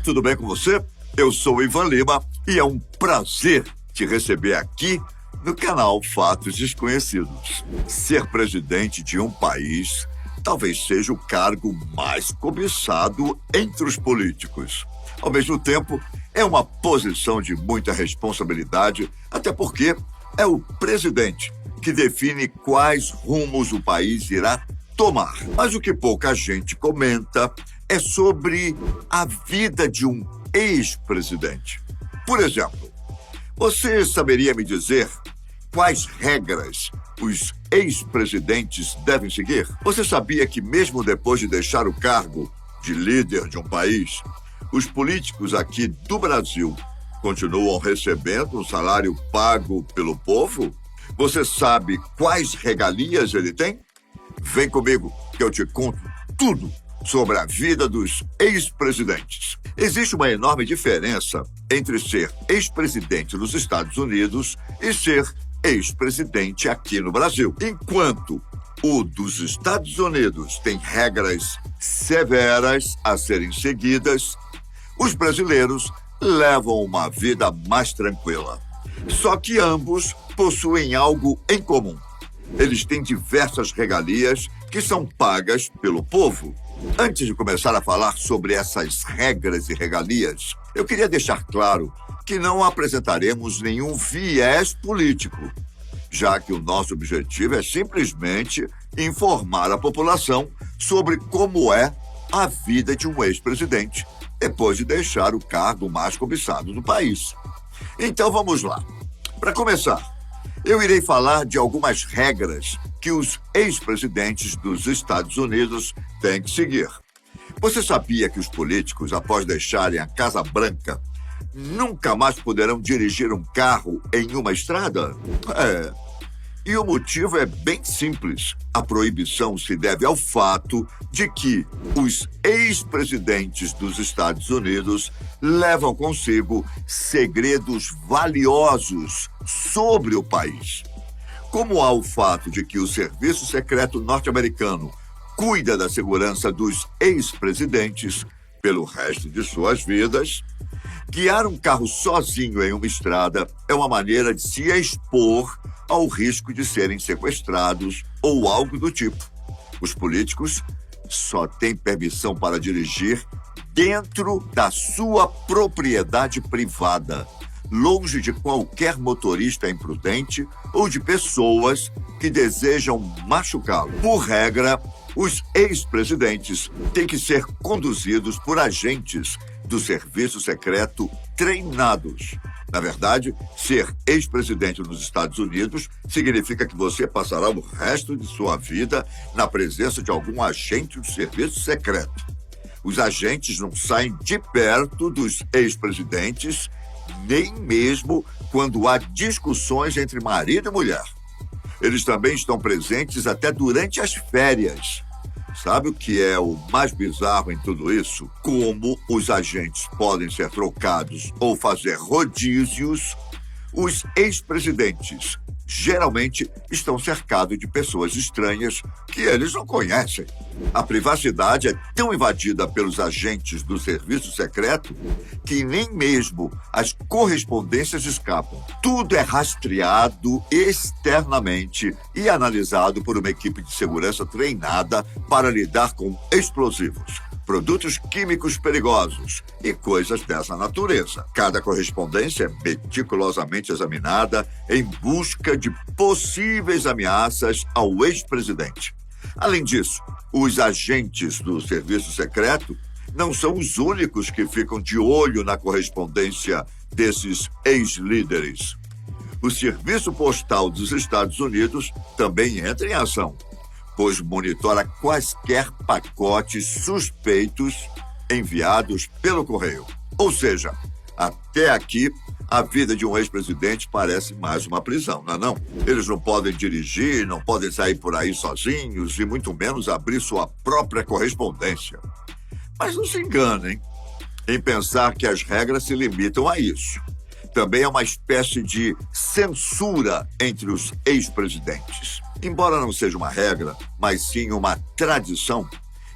tudo bem com você? Eu sou o Ivan Lima e é um prazer te receber aqui no canal Fatos Desconhecidos. Ser presidente de um país talvez seja o cargo mais cobiçado entre os políticos. Ao mesmo tempo, é uma posição de muita responsabilidade, até porque é o presidente que define quais rumos o país irá tomar. Mas o que pouca gente comenta é sobre a vida de um ex-presidente. Por exemplo, você saberia me dizer quais regras os ex-presidentes devem seguir? Você sabia que mesmo depois de deixar o cargo de líder de um país, os políticos aqui do Brasil continuam recebendo um salário pago pelo povo? Você sabe quais regalias ele tem? Vem comigo que eu te conto tudo sobre a vida dos ex-presidentes. Existe uma enorme diferença entre ser ex-presidente nos Estados Unidos e ser ex-presidente aqui no Brasil. Enquanto o dos Estados Unidos tem regras severas a serem seguidas, os brasileiros levam uma vida mais tranquila. Só que ambos possuem algo em comum. Eles têm diversas regalias que são pagas pelo povo. Antes de começar a falar sobre essas regras e regalias, eu queria deixar claro que não apresentaremos nenhum viés político, já que o nosso objetivo é simplesmente informar a população sobre como é a vida de um ex-presidente depois de deixar o cargo mais cobiçado do país. Então vamos lá. Para começar, eu irei falar de algumas regras que os ex-presidentes dos Estados Unidos têm que seguir. Você sabia que os políticos, após deixarem a Casa Branca, nunca mais poderão dirigir um carro em uma estrada? E o motivo é bem simples. A proibição se deve ao fato de que os ex-presidentes dos Estados Unidos levam consigo segredos valiosos sobre o país. Como há o fato de que o Serviço Secreto norte-americano cuida da segurança dos ex-presidentes pelo resto de suas vidas, guiar um carro sozinho em uma estrada é uma maneira de se expor ao risco de serem sequestrados ou algo do tipo. Os políticos só têm permissão para dirigir dentro da sua propriedade privada, longe de qualquer motorista imprudente ou de pessoas que desejam machucá-lo. Por regra, os ex-presidentes têm que ser conduzidos por agentes do Serviço Secreto treinados. Na verdade, ser ex-presidente nos Estados Unidos significa que você passará o resto de sua vida na presença de algum agente do Serviço Secreto. Os agentes não saem de perto dos ex-presidentes, nem mesmo quando há discussões entre marido e mulher. Eles também estão presentes até durante as férias. Sabe o que é o mais bizarro em tudo isso? Como os agentes podem ser trocados ou fazer rodízios, os ex-presidentes geralmente estão cercados de pessoas estranhas que eles não conhecem. A privacidade é tão invadida pelos agentes do serviço secreto que nem mesmo as correspondências escapam. Tudo é rastreado externamente e analisado por uma equipe de segurança treinada para lidar com explosivos, produtos químicos perigosos e coisas dessa natureza. Cada correspondência é meticulosamente examinada em busca de possíveis ameaças ao ex-presidente. Além disso, os agentes do serviço secreto não são os únicos que ficam de olho na correspondência desses ex-líderes. O Serviço Postal dos Estados Unidos também entra em ação, pois monitora quaisquer pacotes suspeitos enviados pelo correio. Ou seja, até aqui, a vida de um ex-presidente parece mais uma prisão, não é não? Eles não podem dirigir, não podem sair por aí sozinhos e muito menos abrir sua própria correspondência. Mas não se enganem em pensar que as regras se limitam a isso. Também é uma espécie de censura entre os ex-presidentes. Embora não seja uma regra, mas sim uma tradição,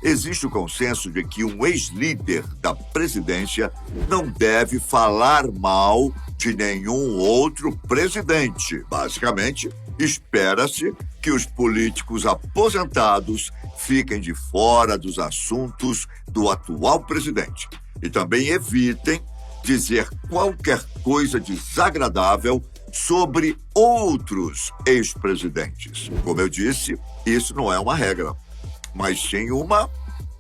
existe o consenso de que um ex-líder da presidência não deve falar mal de nenhum outro presidente. Basicamente, espera-se que os políticos aposentados fiquem de fora dos assuntos do atual presidente e também evitem dizer qualquer coisa desagradável sobre outros ex-presidentes. Como eu disse, isso não é uma regra, mas sim uma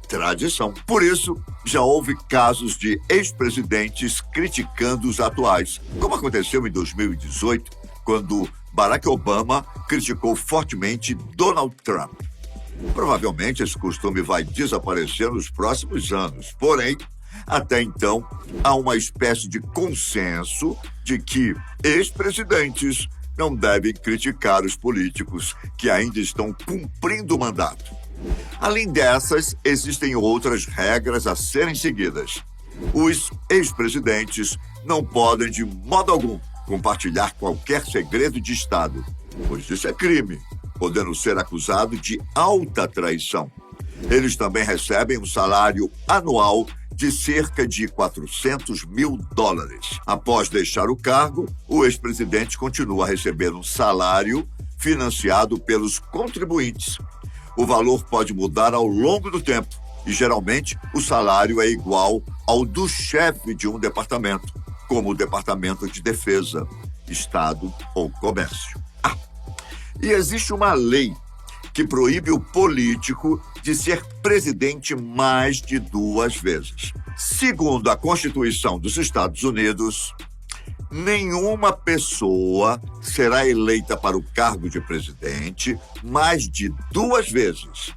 tradição. Por isso, já houve casos de ex-presidentes criticando os atuais, como aconteceu em 2018, quando Barack Obama criticou fortemente Donald Trump. Provavelmente esse costume vai desaparecer nos próximos anos, porém, até então, há uma espécie de consenso de que ex-presidentes não devem criticar os políticos que ainda estão cumprindo o mandato. Além dessas, existem outras regras a serem seguidas. Os ex-presidentes não podem, de modo algum, compartilhar qualquer segredo de Estado, pois isso é crime, podendo ser acusado de alta traição. Eles também recebem um salário anual de cerca de $400 mil. Após deixar o cargo, o ex-presidente continua a receber um salário financiado pelos contribuintes. O valor pode mudar ao longo do tempo e, geralmente, o salário é igual ao do chefe de um departamento, como o Departamento de Defesa, Estado ou Comércio. E existe uma lei que proíbe o político de ser presidente mais de 2 vezes. Segundo a Constituição dos Estados Unidos, nenhuma pessoa será eleita para o cargo de presidente mais de 2 vezes.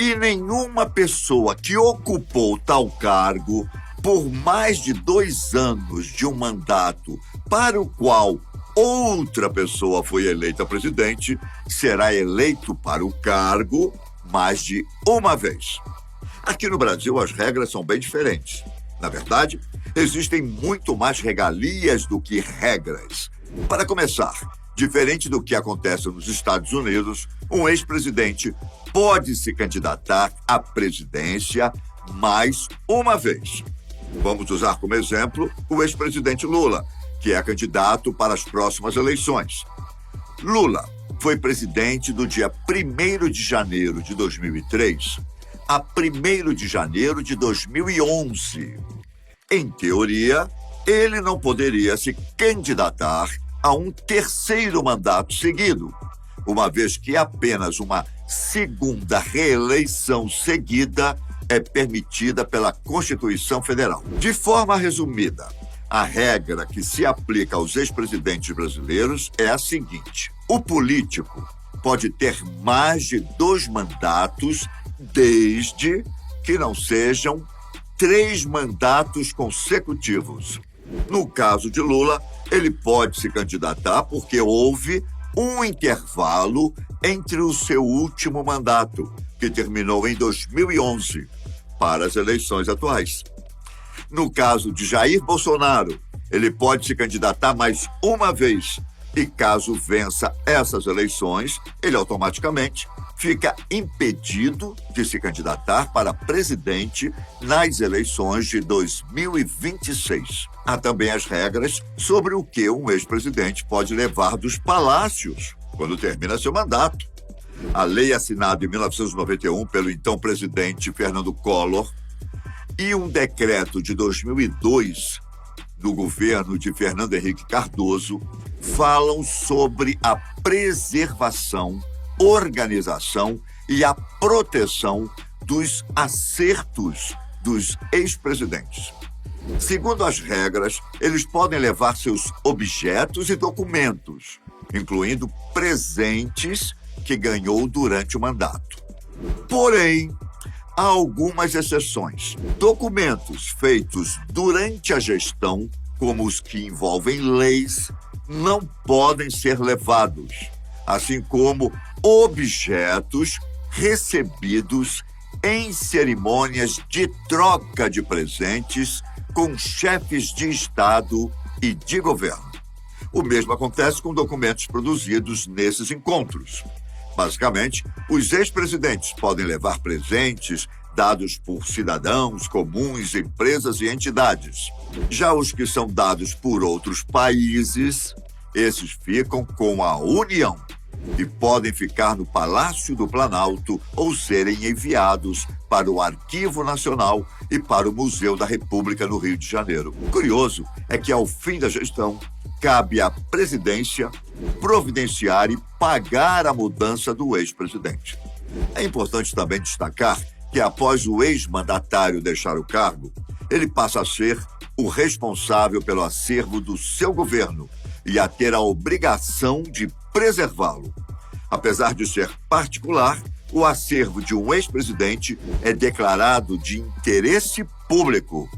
E nenhuma pessoa que ocupou tal cargo por mais de 2 anos de um mandato para o qual outra pessoa foi eleita presidente será eleito para o cargo mais de 1 vez. Aqui no Brasil, as regras são bem diferentes. Na verdade, existem muito mais regalias do que regras. Para começar, diferente do que acontece nos Estados Unidos, um ex-presidente pode se candidatar à presidência mais 1 vez. Vamos usar como exemplo o ex-presidente Lula, que é candidato para as próximas eleições. Lula foi presidente do dia 1º de janeiro de 2003 a 1º de janeiro de 2011. Em teoria, ele não poderia se candidatar a um 3º mandato seguido, uma vez que apenas uma segunda reeleição seguida é permitida pela Constituição Federal. De forma resumida, a regra que se aplica aos ex-presidentes brasileiros é a seguinte: o político pode ter mais de 2 mandatos desde que não sejam 3 mandatos consecutivos. No caso de Lula, ele pode se candidatar porque houve um intervalo entre o seu último mandato, que terminou em 2011, para as eleições atuais. No caso de Jair Bolsonaro, ele pode se candidatar mais 1 vez e, caso vença essas eleições, ele automaticamente fica impedido de se candidatar para presidente nas eleições de 2026. Há também as regras sobre o que um ex-presidente pode levar dos palácios quando termina seu mandato. A lei assinada em 1991 pelo então presidente Fernando Collor e um decreto de 2002 do governo de Fernando Henrique Cardoso falam sobre a preservação, organização e a proteção dos acertos dos ex-presidentes. Segundo as regras, eles podem levar seus objetos e documentos, incluindo presentes que ganhou durante o mandato. Porém, há algumas exceções. Documentos feitos durante a gestão, como os que envolvem leis, não podem ser levados, assim como objetos recebidos em cerimônias de troca de presentes com chefes de Estado e de governo. O mesmo acontece com documentos produzidos nesses encontros. Basicamente, os ex-presidentes podem levar presentes dados por cidadãos comuns, empresas e entidades. Já os que são dados por outros países, esses ficam com a União e podem ficar no Palácio do Planalto ou serem enviados para o Arquivo Nacional e para o Museu da República no Rio de Janeiro. O curioso é que, ao fim da gestão, cabe à presidência providenciar e pagar a mudança do ex-presidente. É importante também destacar que, após o ex-mandatário deixar o cargo, ele passa a ser o responsável pelo acervo do seu governo e a ter a obrigação de preservá-lo. Apesar de ser particular, o acervo de um ex-presidente é declarado de interesse público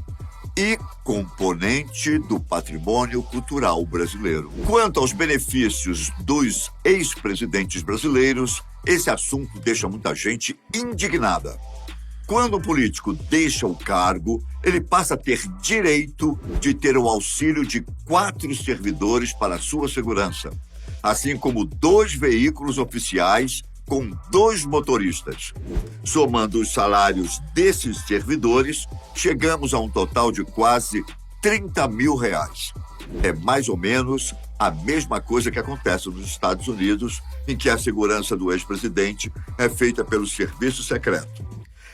e componente do patrimônio cultural brasileiro. Quanto aos benefícios dos ex-presidentes brasileiros, esse assunto deixa muita gente indignada. Quando o político deixa o cargo, ele passa a ter direito de ter o auxílio de 4 servidores para a sua segurança, assim como 2 veículos oficiais com 2 motoristas. Somando os salários desses servidores, chegamos a um total de quase R$30 mil. É mais ou menos a mesma coisa que acontece nos Estados Unidos, em que a segurança do ex-presidente é feita pelo serviço secreto.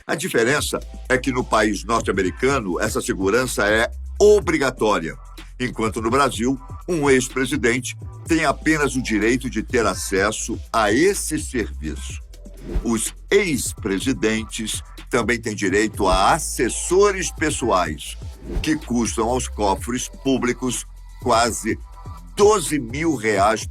A diferença é que no país norte-americano essa segurança é obrigatória, enquanto no Brasil um ex-presidente tem apenas o direito de ter acesso a esse serviço. Os ex-presidentes também têm direito a assessores pessoais, que custam aos cofres públicos quase R$12 mil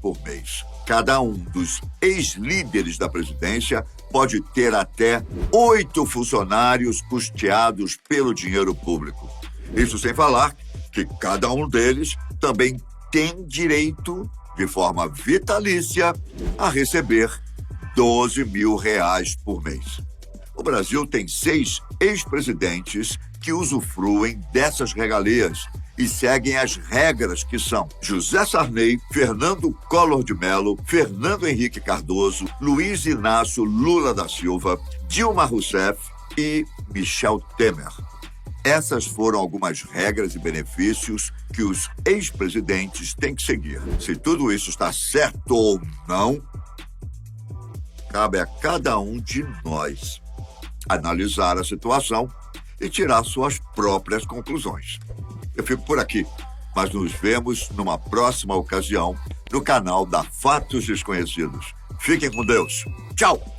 por mês. Cada um dos ex-líderes da presidência pode ter até 8 funcionários custeados pelo dinheiro público. Isso sem falar que cada um deles também tem direito, de forma vitalícia, a receber R$12 mil por mês. O Brasil tem 6 ex-presidentes que usufruem dessas regalias e seguem as regras que são José Sarney, Fernando Collor de Mello, Fernando Henrique Cardoso, Luiz Inácio Lula da Silva, Dilma Rousseff e Michel Temer. Essas foram algumas regras e benefícios que os ex-presidentes têm que seguir. Se tudo isso está certo ou não, cabe a cada um de nós analisar a situação e tirar suas próprias conclusões. Eu fico por aqui, mas nos vemos numa próxima ocasião no canal da Fatos Desconhecidos. Fiquem com Deus. Tchau!